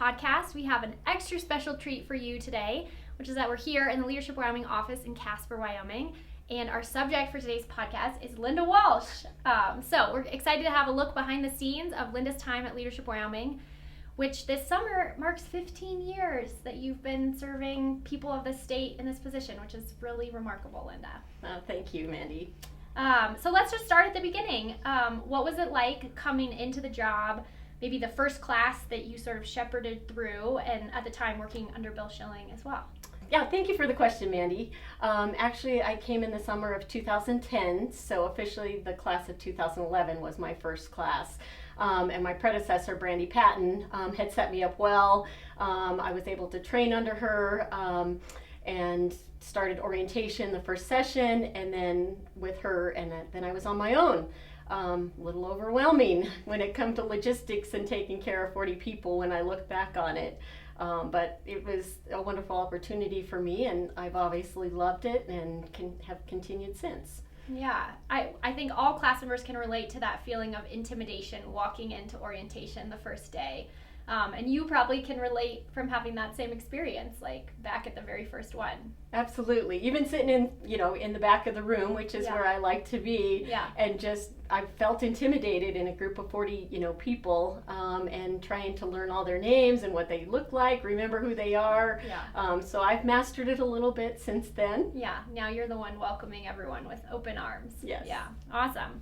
podcast. We have an extra special treat for you today, which is that we're here in the Leadership Wyoming office in Casper, Wyoming. And our subject for today's podcast is Linda Walsh. So we're excited to have a look behind the scenes of Linda's time at Leadership Wyoming, which this summer marks 15 years that you've been serving people of the state in this position, which is really remarkable, Linda. Thank you, Mandy. So let's just start at the beginning. What was it like coming into the job, maybe the first class that you sort of shepherded through, and at the time working under Bill Schilling as well? Yeah, thank you for the question, Mandy. Actually, I came in the summer of 2010, so officially the class of 2011 was my first class. And my predecessor, Mandy Fabel, had set me up well. I was able to train under her and started orientation the first session, and then with her, and then I was on my own. A little overwhelming when it comes to logistics and taking care of 40 people when I look back on it. But it was a wonderful opportunity for me, and I've obviously loved it and have continued since. Yeah, I think all class members can relate to that feeling of intimidation walking into orientation the first day. And you probably can relate from having that same experience, like back at the very first one. Absolutely. Even sitting in the back of the room, which is where I like to be. Yeah. And just, I felt intimidated in a group of 40, people, and trying to learn all their names and what they look like, remember who they are. Yeah. So I've mastered it a little bit since then. Yeah. Now you're the one welcoming everyone with open arms. Yes. Yeah. Awesome.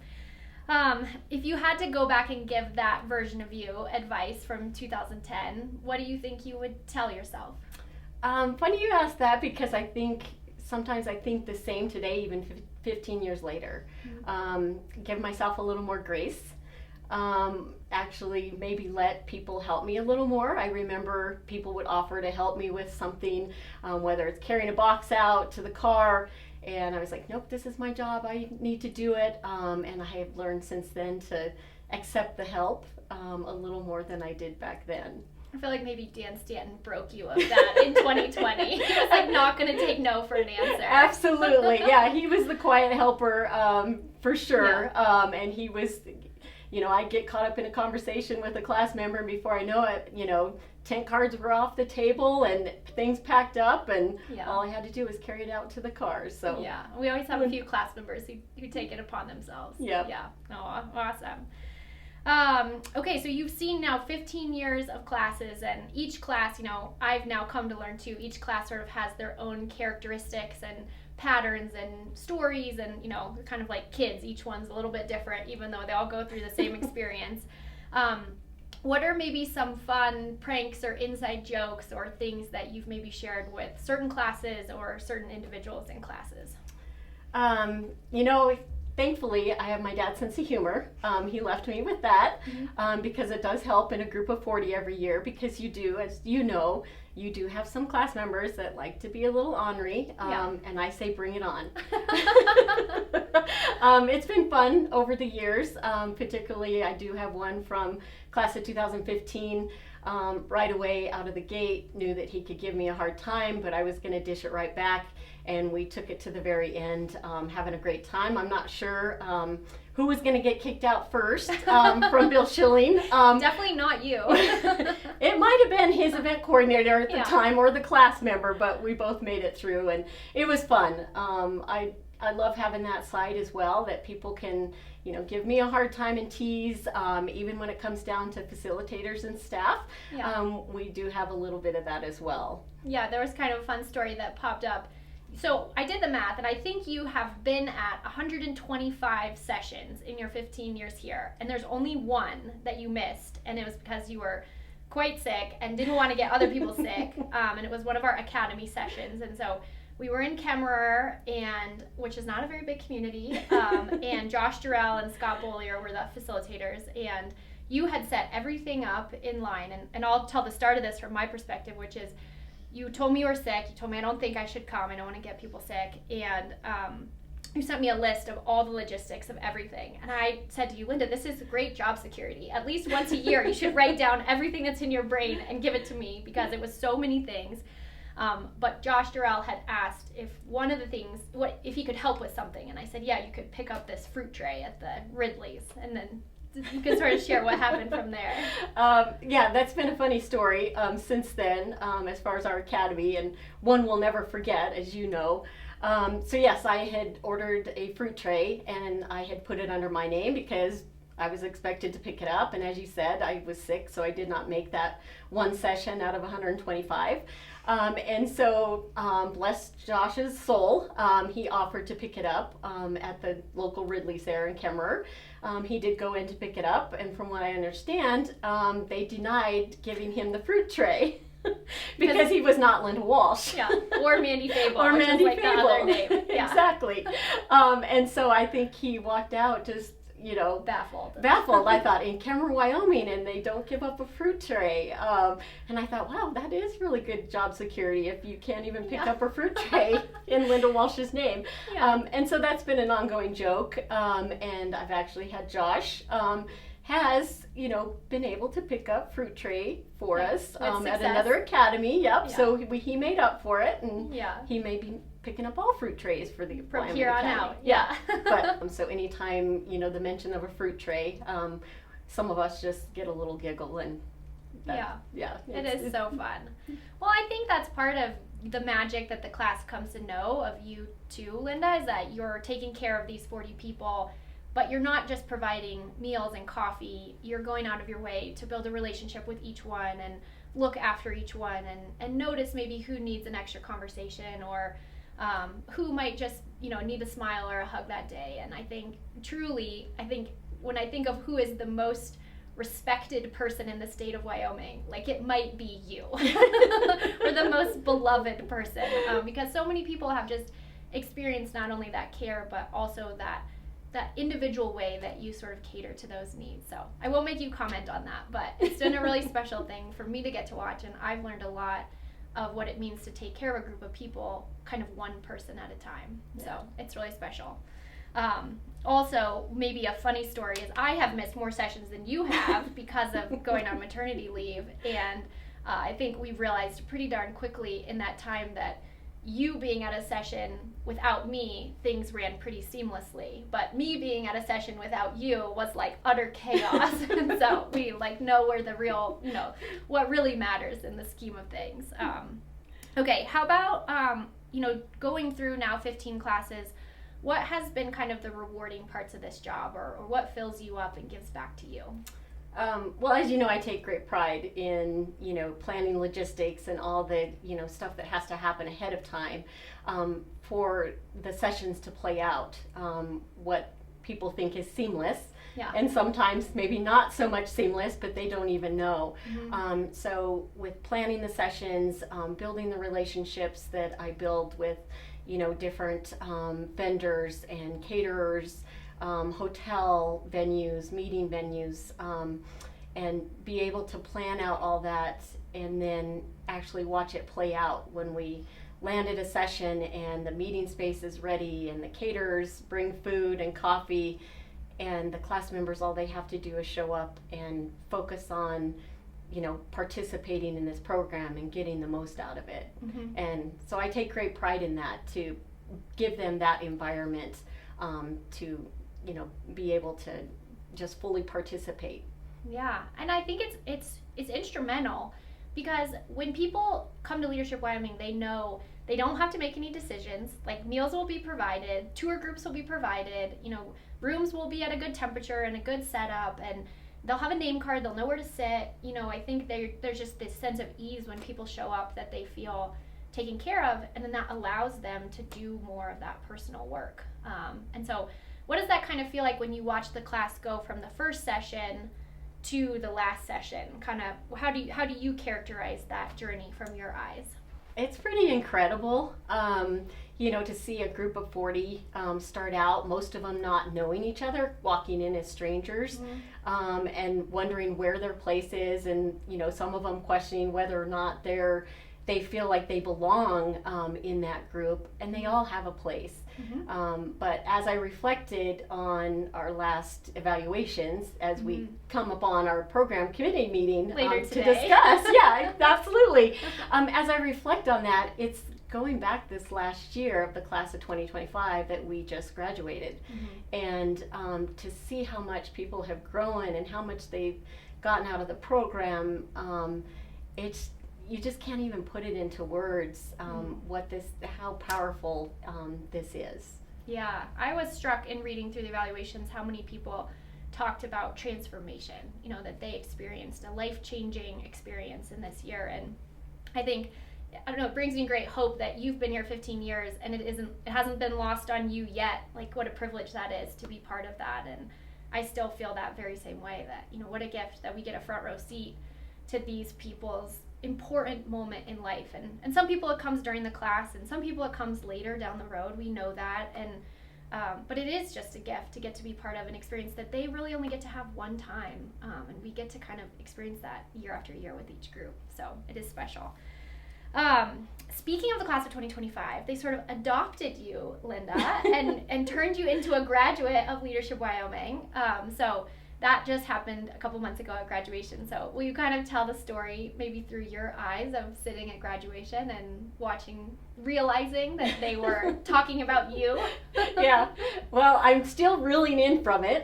If you had to go back and give that version of you advice from 2010, what do you think you would tell yourself? Funny you ask that, because sometimes I think the same today, even 15 years later. Mm-hmm. Give myself a little more grace. Actually, maybe let people help me a little more. I remember people would offer to help me with something, whether it's carrying a box out to the car. And I was like, nope, this is my job. I need to do it. And I have learned since then to accept the help a little more than I did back then. I feel like maybe Dan Stanton broke you of that in 2020. He was like not going to take no for an answer. Absolutely. Yeah, he was the quiet helper for sure. Yeah. And he was, I'd get caught up in a conversation with a class member, and before I know it, tent cards were off the table and things packed up, and all I had to do was carry it out to the car. So yeah, we always have a few class members who take it upon themselves. Yeah. Yeah. Oh, awesome. Okay, so you've seen now 15 years of classes, and each class, I've now come to learn too, each class sort of has their own characteristics and patterns and stories, and they're kind of like kids. Each one's a little bit different, even though they all go through the same experience. What are maybe some fun pranks or inside jokes or things that you've maybe shared with certain classes or certain individuals in classes? Thankfully, I have my dad's sense of humor. He left me with that, because it does help in a group of 40 every year, because you do, as you know, you do have some class members that like to be a little ornery, and I say bring it on. It's been fun over the years. Particularly, I do have one from class of 2015. Right away out of the gate, knew that he could give me a hard time, but I was going to dish it right back, and we took it to the very end, having a great time. I'm not sure who was going to get kicked out first from Bill Schilling. Definitely not you. It might have been his event coordinator at the time, or the class member, but we both made it through, and it was fun. I love having that side as well, that people can give me a hard time and tease, even when it comes down to facilitators and staff. We do have a little bit of that as well. Yeah, there was kind of a fun story that popped up. So I did the math, and I think you have been at 125 sessions in your 15 years here, and there's only one that you missed, and it was because you were quite sick and didn't want to get other people sick, and it was one of our academy sessions. And so we were in Kemmerer, which is not a very big community, and Josh Durrell and Scott Bollier were the facilitators, and you had set everything up in line. And I'll tell the start of this from my perspective, which is you told me you were sick. You told me I don't think I should come. I don't want to get people sick. And you sent me a list of all the logistics of everything. And I said to you, Linda, this is great job security. At least once a year, you should write down everything that's in your brain and give it to me, because it was so many things. But Josh Durrell had asked if one of the things, if he could help with something. And I said, yeah, you could pick up this fruit tray at the Ridley's. And then you can sort of share what happened from there. Yeah, that's been a funny story since then, as far as our academy, and one we'll never forget, as you know. So yes, I had ordered a fruit tray, and I had put it under my name because I was expected to pick it up, and as you said, I was sick, so I did not make that one session out of 125. And so, bless Josh's soul, he offered to pick it up at the local Ridley's there in Kemmerer. He did go in to pick it up, and from what I understand, they denied giving him the fruit tray. Because he was not Linda Walsh. Yeah, or Mandy Fabel, or which Mandy is like Fabel. the other name. Yeah. Exactly. And so I think he walked out just, baffled. I thought, in Kemmerer, Wyoming, and they don't give up a fruit tray. And I thought, wow, that is really good job security if you can't even pick up a fruit tray in Linda Walsh's name. Yeah. And so that's been an ongoing joke. And I've actually had Josh has, been able to pick up fruit tray for us at another academy. Yep. Yeah. So he made up for it, and he may be picking up all fruit trays for the from here on out. Yeah. But so anytime the mention of a fruit tray, some of us just get a little giggle, and it is so fun. Well, I think that's part of the magic that the class comes to know of you too, Linda, is that you're taking care of these 40 people. But you're not just providing meals and coffee. You're going out of your way to build a relationship with each one and look after each one and notice maybe who needs an extra conversation or who might just, need a smile or a hug that day. And I think when I think of who is the most respected person in the state of Wyoming, like it might be you or the most beloved person because so many people have just experienced not only that care but also that individual way that you sort of cater to those needs. So I won't make you comment on that, but it's been a really special thing for me to get to watch, and I've learned a lot of what it means to take care of a group of people, kind of one person at a time. Yeah. So it's really special. Also, maybe a funny story is I have missed more sessions than you have because of going on maternity leave, and I think we realized pretty darn quickly in that time that you being at a session without me, things ran pretty seamlessly. But me being at a session without you was like utter chaos. And so we know where the real, what really matters in the scheme of things. Okay, how about, going through now 15 classes, what has been kind of the rewarding parts of this job or what fills you up and gives back to you? Well, as you know, I take great pride in, planning logistics and all the, stuff that has to happen ahead of time for the sessions to play out. What people think is seamless, and sometimes maybe not so much seamless, but they don't even know. Mm-hmm. So with planning the sessions, building the relationships that I build with, different vendors and caterers, hotel venues, meeting venues, and be able to plan out all that and then actually watch it play out when we land at a session and the meeting space is ready and the caterers bring food and coffee and the class members, all they have to do is show up and focus on participating in this program and getting the most out of it. Mm-hmm. And so I take great pride in that, to give them that environment to be able to just fully participate. Yeah, and I think it's instrumental because when people come to Leadership Wyoming, they know they don't have to make any decisions. Like meals will be provided, tour groups will be provided, rooms will be at a good temperature and a good setup, and they'll have a name card, they'll know where to sit. I think there's just this sense of ease when people show up that they feel taken care of, and then that allows them to do more of that personal work. And so what does that kind of feel like when you watch the class go from the first session to the last session? Kind of how do you characterize that journey from your eyes? It's pretty incredible, to see a group of 40 start out, most of them not knowing each other, walking in as strangers, mm-hmm. And wondering where their place is, and some of them questioning whether or not they feel like they belong in that group, and they all have a place. Mm-hmm. But as I reflected on our last evaluations, as mm-hmm. we come upon our program committee meeting later to discuss, yeah, absolutely. As I reflect on that, it's going back this last year of the class of 2025 that we just graduated, and to see how much people have grown and how much they've gotten out of the program, you just can't even put it into words how powerful this is. Yeah, I was struck in reading through the evaluations how many people talked about transformation, that they experienced a life-changing experience in this year. And I think, I don't know, it brings me great hope that you've been here 15 years and it hasn't been lost on you yet. Like, what a privilege that is to be part of that. And I still feel that very same way, that, what a gift that we get a front row seat to these people's important moment in life. And some people it comes during the class, and some people it comes later down the road. We know that. And but it is just a gift to get to be part of an experience that they really only get to have one time. And we get to kind of experience that year after year with each group. So it is special. Speaking of the class of 2025, they sort of adopted you, Linda, and turned you into a graduate of Leadership Wyoming. So that just happened a couple months ago at graduation. So will you kind of tell the story maybe through your eyes of sitting at graduation and realizing that they were talking about you? Yeah, well, I'm still reeling in from it.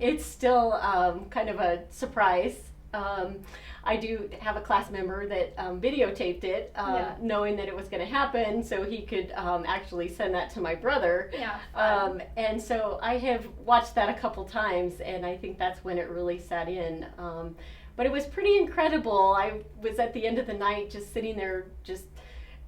It's still kind of a surprise. I do have a class member that videotaped it, knowing that it was going to happen, so he could actually send that to my brother. Yeah. And so I have watched that a couple times, and I think that's when it really sat in. But it was pretty incredible. I was at the end of the night just sitting there just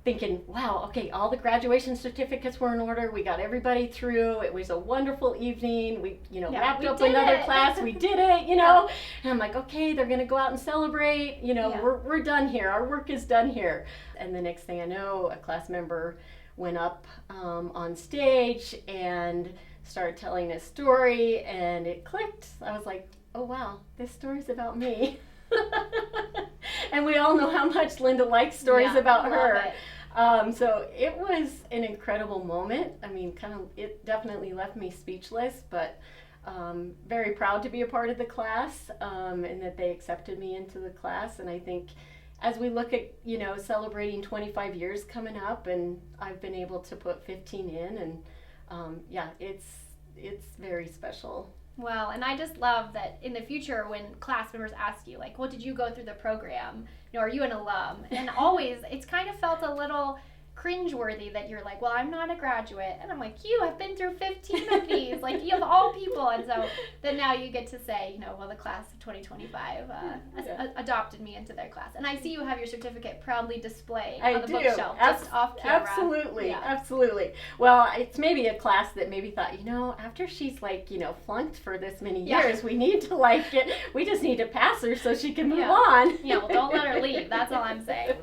thinking, wow, okay, all the graduation certificates were in order. We got everybody through. It was a wonderful evening. We, wrapped up another class. We did it, And I'm like, okay, they're going to go out and celebrate. We're done here. Our work is done here. And the next thing I know, a class member went up on stage and started telling a story, and it clicked. I was like, oh, wow, this story's about me. And we all know how much Linda likes stories about her. So it was an incredible moment. I mean, it definitely left me speechless, but very proud to be a part of the class, and that they accepted me into the class. And I think as we look at, celebrating 25 years coming up, and I've been able to put 15 in, and it's very special. Well, and I just love that in the future when class members ask you, like, well, did you go through the program? Are you an alum? And always, it's kind of felt a little cringeworthy that you're like, well, I'm not a graduate. And I'm like, you have been through 15 of these. You of all people. And so then now you get to say, well, the class of 2025 adopted me into their class. And I see you have your certificate proudly displayed on the bookshelf, just off camera. Absolutely. Well, it's maybe a class that maybe thought, after she's flunked for this many years, we need to we just need to pass her so she can move on. Yeah, well, don't let her leave. That's all I'm saying.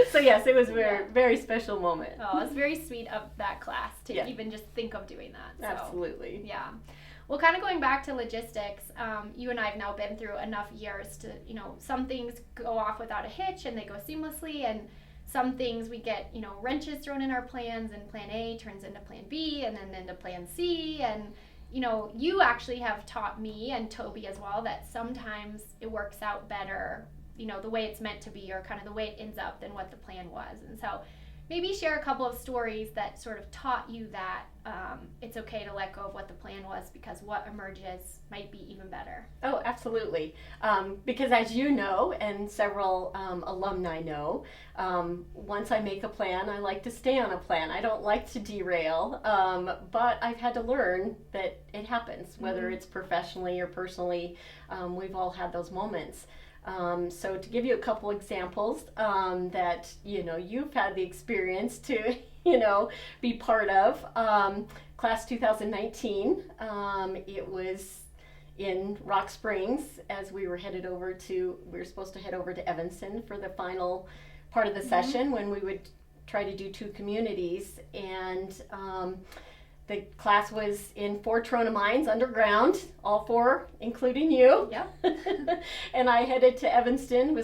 So yes, it was very special moment. Oh, it's very sweet of that class to even just think of doing that. So, absolutely. Yeah. Well, kind of going back to logistics, you and I have now been through enough years to, some things go off without a hitch and they go seamlessly, and some things we get, wrenches thrown in our plans, and plan A turns into plan B and then into plan C. And, you actually have taught me and Toby as well that sometimes it works out better, the way it's meant to be, or kind of the way it ends up, than what the plan was. And so maybe share a couple of stories that sort of taught you that it's okay to let go of what the plan was, because what emerges might be even better. Oh, absolutely. Because as you know, and several alumni know, once I make a plan, I like to stay on a plan. I don't like to derail, but I've had to learn that it happens, whether it's professionally or personally. We've all had those moments. So to give you a couple examples that, you've had the experience to, be part of, class 2019, it was in Rock Springs as we were supposed to head over to Evanston for the final part of the session, when we would try to do 2 communities. And the class was in 4 Trona mines underground, all 4, including you. Yep. And I was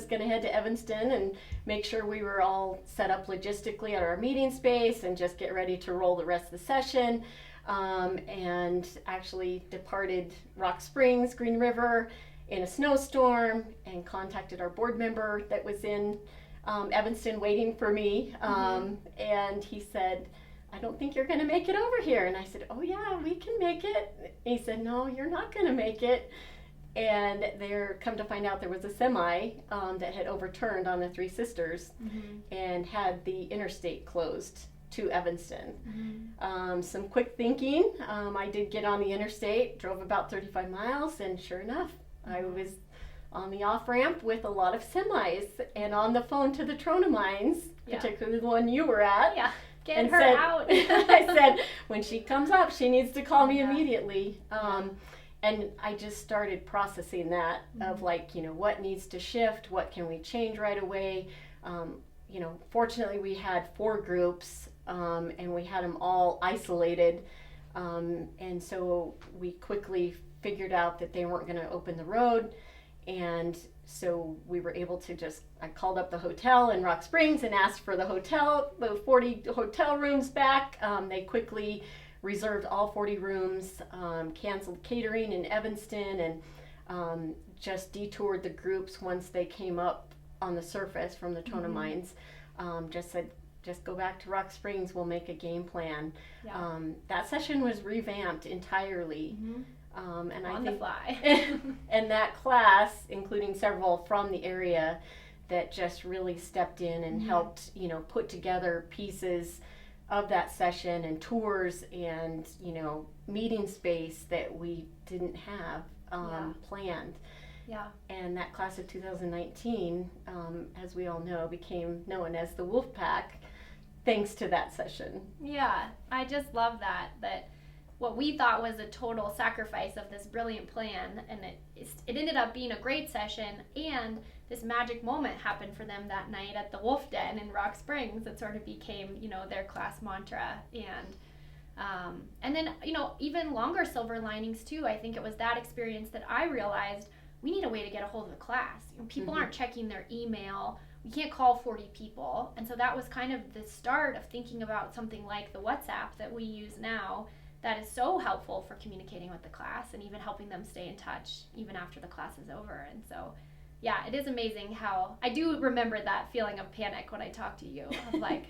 going to head to Evanston and make sure we were all set up logistically at our meeting space and just get ready to roll the rest of the session. And actually departed Rock Springs, Green River in a snowstorm, and contacted our board member that was in Evanston waiting for me, and he said, I don't think you're going to make it over here. And I said, oh yeah, we can make it. He said, no, you're not going to make it. And there, come to find out, there was a semi that had overturned on the Three Sisters and had the interstate closed to Evanston. Some quick thinking, I did get on the interstate, drove about 35 miles, and sure enough, I was on the off-ramp with a lot of semis and on the phone to the Trona mines, particularly the one you were at. Yeah. Get her out. I said, when she comes up, she needs to call me immediately. And I just started processing that of like, you know, what needs to shift, what can we change right away. You know, fortunately we had 4 groups and we had them all isolated. And so we quickly figured out that they weren't going to open the road. And so we were able to I called up the hotel in Rock Springs and asked for the 40 hotel rooms back. They quickly reserved all 40 rooms, canceled catering in Evanston, and just detoured the groups once they came up on the surface from the Trona mines. Just said, just go back to Rock Springs, we'll make a game plan. That session was revamped entirely. And on the fly. And that class, including several from the area, that just really stepped in and helped, you know, put together pieces of that session and tours and, you know, meeting space that we didn't have planned. And that class of 2019, as we all know, became known as the Wolf Pack, thanks to that session. Yeah, I just love that what we thought was a total sacrifice of this brilliant plan, and it ended up being a great session, and this magic moment happened for them that night at the Wolf Den in Rock Springs. It sort of became, you know, their class mantra. And then, you know, even longer silver linings too. I think it was that experience that I realized we need a way to get a hold of the class. You know, people aren't checking their email. We can't call 40 people. And so that was kind of the start of thinking about something like the WhatsApp that we use now, that is so helpful for communicating with the class and even helping them stay in touch even after the class is over. And so, yeah, it is amazing how I do remember that feeling of panic when I talk to you of like,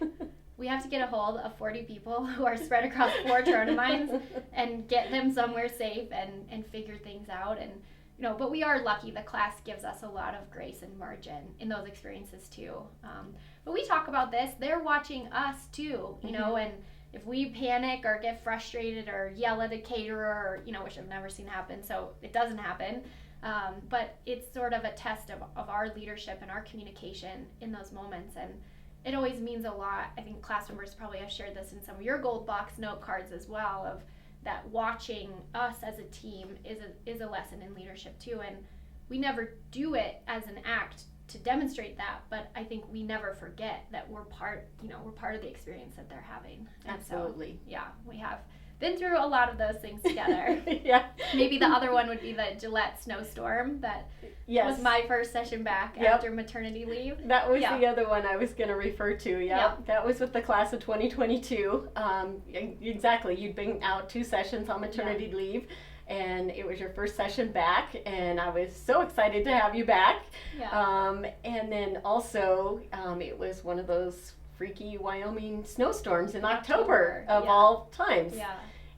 we have to get a hold of 40 people who are spread across 4 Trona mines and get them somewhere safe and figure things out. And, you know, but we are lucky. The class gives us a lot of grace and margin in those experiences too. But we talk about this. They're watching us too, you know, and if we panic or get frustrated or yell at a caterer, or, you know, which I've never seen happen, so it doesn't happen, but it's sort of a test of our leadership and our communication in those moments, and it always means a lot. I think class members probably have shared this in some of your gold box note cards as well, of that watching us as a team is a lesson in leadership too, and we never do it as an act to demonstrate that, but I think we never forget that we're part of the experience that they're having. And absolutely. So, yeah, we have been through a lot of those things together. Yeah. Maybe the other one would be the Gillette snowstorm that was my first session back after maternity leave. That was the other one I was going to refer to. Yep. That was with the class of 2022. Exactly. You'd been out 2 sessions on maternity leave. And it was your first session back, and I was so excited to have you back. And then also, it was one of those freaky Wyoming snowstorms in October of all times.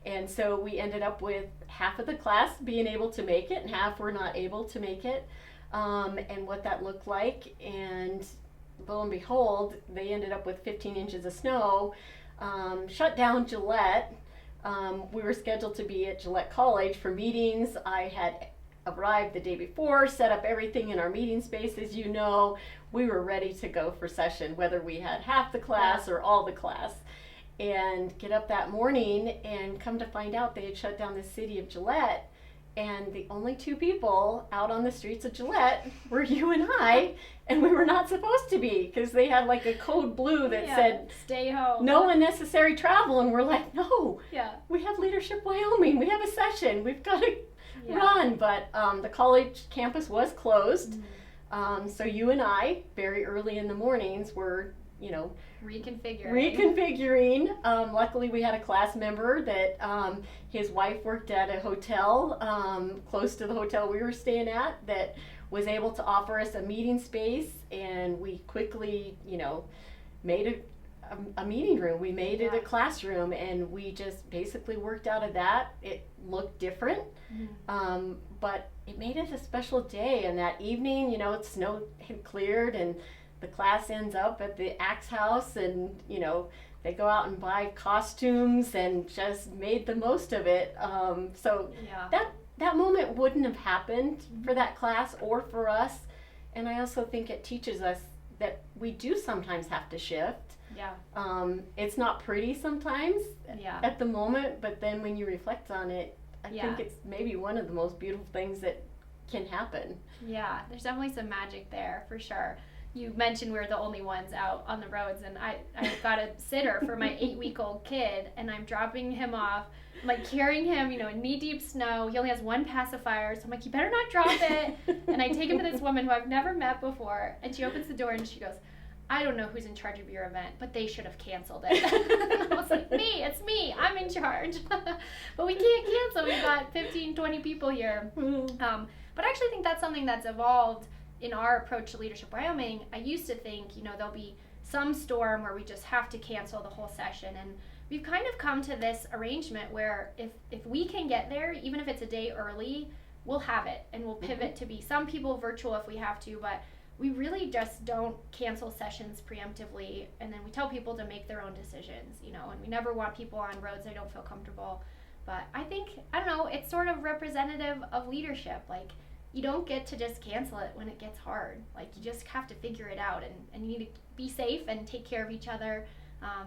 And so we ended up with half of the class being able to make it, and half were not able to make it, and what that looked like. And lo and behold, they ended up with 15 inches of snow, shut down Gillette. We were scheduled to be at Gillette College for meetings. I had arrived the day before, set up everything in our meeting space. As you know, we were ready to go for session, whether we had half the class or all the class. And get up that morning and come to find out they had shut down the city of Gillette. And the only 2 people out on the streets of Gillette were you and I, and we were not supposed to be, because they had like a code blue that said, stay home. No unnecessary travel, and we're like, no, we have Leadership Wyoming, we have a session, we've got to run. But the college campus was closed, so you and I, very early in the mornings, were reconfiguring. Luckily, we had a class member that his wife worked at a hotel close to the hotel we were staying at that was able to offer us a meeting space, and we quickly, made a meeting room. We made it a classroom, and we just basically worked out of that. It looked different, but it made it a special day. And that evening, snow had cleared, and the class ends up at the Axe House, and they go out and buy costumes and just made the most of it. That moment wouldn't have happened for that class or for us. And I also think it teaches us that we do sometimes have to shift. It's not pretty sometimes at the moment, but then when you reflect on it, I think it's maybe one of the most beautiful things that can happen. Yeah, there's definitely some magic there for sure. You mentioned we're the only ones out on the roads, and I've got a sitter for my 8-week-old kid, and I'm dropping him off. I'm like carrying him, in knee-deep snow. He only has one pacifier, so I'm like, you better not drop it. And I take him to this woman who I've never met before, and she opens the door and she goes, I don't know who's in charge of your event, but they should have canceled it. I was like, it's me, I'm in charge. But we can't cancel, we've got 15, 20 people here. But I actually think that's something that's evolved in our approach to Leadership Wyoming. I used to think, there'll be some storm where we just have to cancel the whole session. And we've kind of come to this arrangement where if we can get there, even if it's a day early, we'll have it. And we'll pivot to be some people virtual if we have to, but we really just don't cancel sessions preemptively. And then we tell people to make their own decisions, and we never want people on roads they don't feel comfortable. But I think, it's sort of representative of leadership. Like, you don't get to just cancel it when it gets hard. Like, you just have to figure it out, and you need to be safe and take care of each other.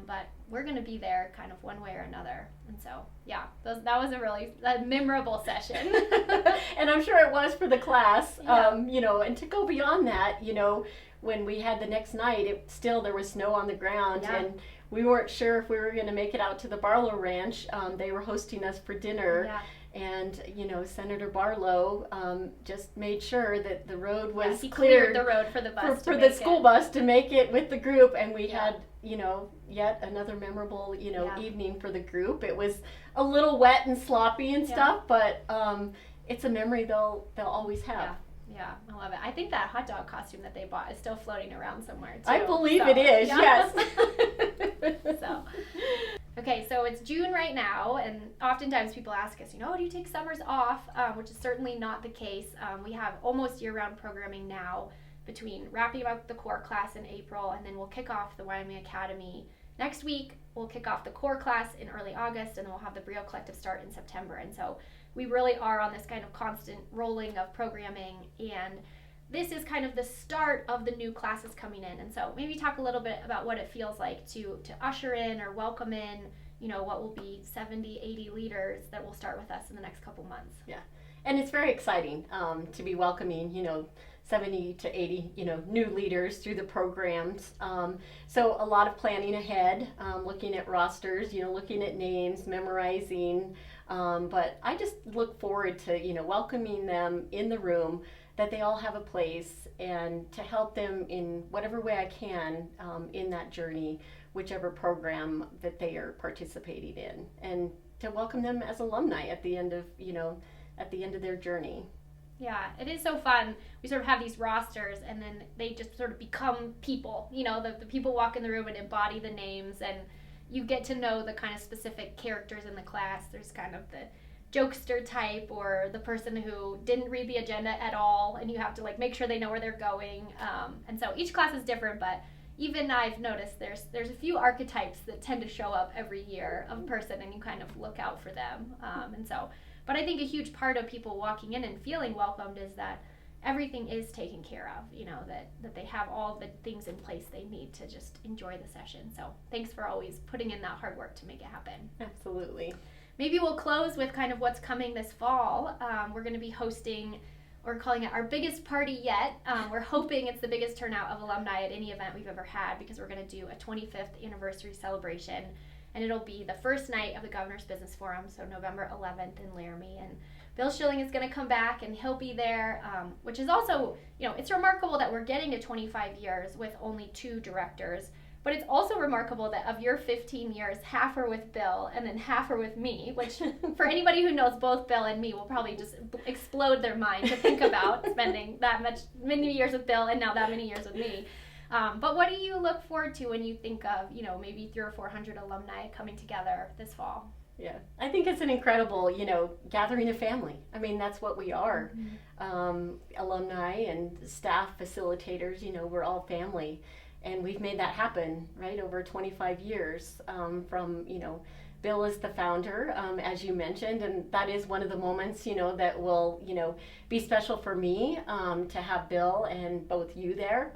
But we're going to be there kind of one way or another. And so, that was a really memorable session. And I'm sure it was for the class, and to go beyond that, when we had the next night, there was snow on the ground, and we weren't sure if we were going to make it out to the Barlow Ranch. They were hosting us for dinner. And, Senator Barlow just made sure that the road was he cleared the road for the bus for the school bus to make it with the group. And we had, yet another memorable, evening for the group. It was a little wet and sloppy and stuff, but it's a memory they'll always have. Yeah, I love it. I think that hot dog costume that they bought is still floating around somewhere, too. I believe it is, yes. Okay, so it's June right now, and oftentimes people ask us, do you take summers off? Which is certainly not the case. We have almost year-round programming now between wrapping up the core class in April, and then we'll kick off the Wyoming Academy next week. We'll kick off the core class in early August, and then we'll have the Brio Collective start in September. And so we really are on this kind of constant rolling of programming, and this is kind of the start of the new classes coming in. And so maybe talk a little bit about what it feels like to usher in or welcome in, what will be 70, 80 leaders that will start with us in the next couple months. Yeah, and it's very exciting to be welcoming, 70 to 80, new leaders through the programs. So a lot of planning ahead, looking at rosters, looking at names, memorizing. But I just look forward to, welcoming them in the room, that they all have a place, and to help them in whatever way I can in that journey, whichever program that they are participating in, and to welcome them as alumni at the end of their journey. Yeah, it is so fun. We sort of have these rosters, and then they just sort of become people. The people walk in the room and embody the names, and you get to know the kind of specific characters in the class. There's kind of the jokester type, or the person who didn't read the agenda at all, and you have to make sure they know where they're going. And so each class is different, but even I've noticed there's a few archetypes that tend to show up every year of a person, and you kind of look out for them. But I think a huge part of people walking in and feeling welcomed is that everything is taken care of, that they have all the things in place they need to just enjoy the session. So thanks for always putting in that hard work to make it happen. Absolutely. Maybe we'll close with kind of what's coming this fall. We're going to be hosting, we're calling it our biggest party yet. We're hoping it's the biggest turnout of alumni at any event we've ever had, because we're going to do a 25th anniversary celebration, and it'll be the first night of the Governor's Business Forum, so November 11th in Laramie. And Bill Schilling is going to come back, and he'll be there, which is also, it's remarkable that we're getting to 25 years with only 2 directors. But it's also remarkable that of your 15 years, half are with Bill and then half are with me, which for anybody who knows both Bill and me will probably just explode their mind to think about spending many years with Bill and now that many years with me. But what do you look forward to when you think of, maybe 300 or 400 alumni coming together this fall? Yeah, I think it's an incredible, gathering of family. I mean, that's what we are. Alumni and staff, facilitators, we're all family. And we've made that happen, right, over 25 years from, Bill is the founder, as you mentioned, and that is one of the moments, that will, be special for me to have Bill and both you there,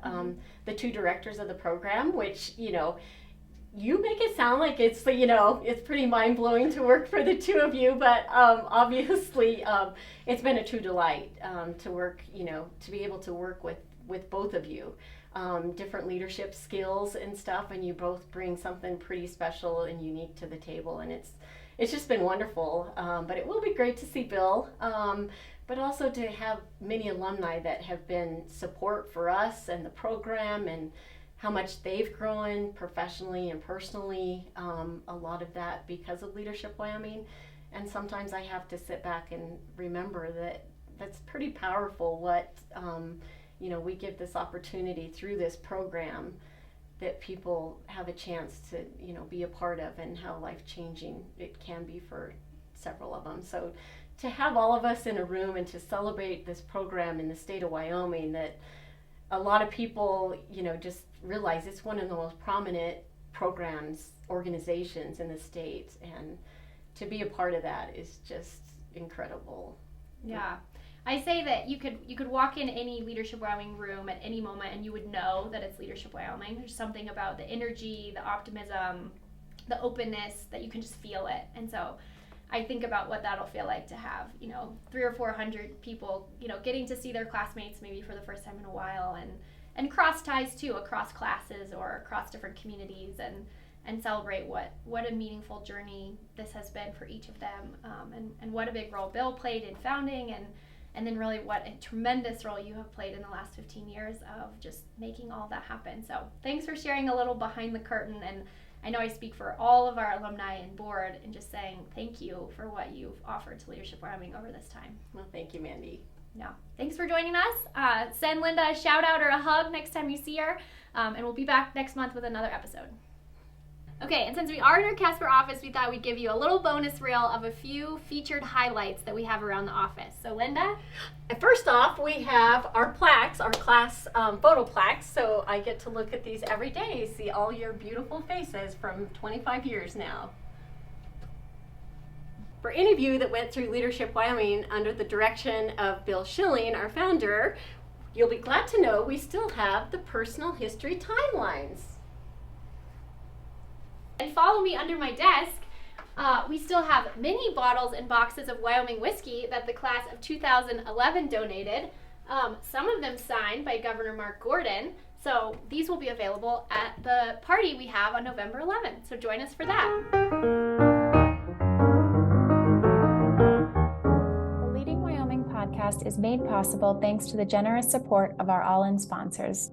the two directors of the program, which, you make it sound like it's, it's pretty mind-blowing to work for the two of you, but obviously it's been a true delight to work, to be able to work with both of you. Different leadership skills and stuff, and you both bring something pretty special and unique to the table, and it's just been wonderful. But it will be great to see Bill, but also to have many alumni that have been support for us and the program, and how much they've grown professionally and personally. A lot of that because of Leadership Wyoming, and sometimes I have to sit back and remember that that's pretty powerful. What we give this opportunity through this program that people have a chance to, be a part of, and how life-changing it can be for several of them. So to have all of us in a room and to celebrate this program in the state of Wyoming, that a lot of people, just realize it's one of the most prominent programs, organizations in the state, and to be a part of that is just incredible. Yeah. I say that you could walk in any Leadership Wyoming room at any moment and you would know that it's Leadership Wyoming. There's something about the energy, the optimism, the openness that you can just feel it. And so I think about what that'll feel like to have, 300 or 400 people, getting to see their classmates maybe for the first time in a while, and cross ties too, across classes or across different communities, and celebrate what a meaningful journey this has been for each of them, and what a big role Bill played in founding, and then really what a tremendous role you have played in the last 15 years of just making all that happen. So thanks for sharing a little behind the curtain, and I know I speak for all of our alumni and board in just saying thank you for what you've offered to Leadership Wyoming over this time. Well, thank you, Mandy. Yeah, thanks for joining us. Send Linda a shout out or a hug next time you see her, and we'll be back next month with another episode. Okay, and since we are in our Casper office, we thought we'd give you a little bonus reel of a few featured highlights that we have around the office. So, Linda? First off, we have our plaques, our class photo plaques. So I get to look at these every day, see all your beautiful faces from 25 years now. For any of you that went through Leadership Wyoming under the direction of Bill Schilling, our founder, you'll be glad to know we still have the personal history timelines. And follow me under my desk. We still have many bottles and boxes of Wyoming whiskey that the class of 2011 donated. Some of them signed by Governor Mark Gordon. So these will be available at the party we have on November 11th. So join us for that. The Leading Wyoming podcast is made possible thanks to the generous support of our all-in sponsors.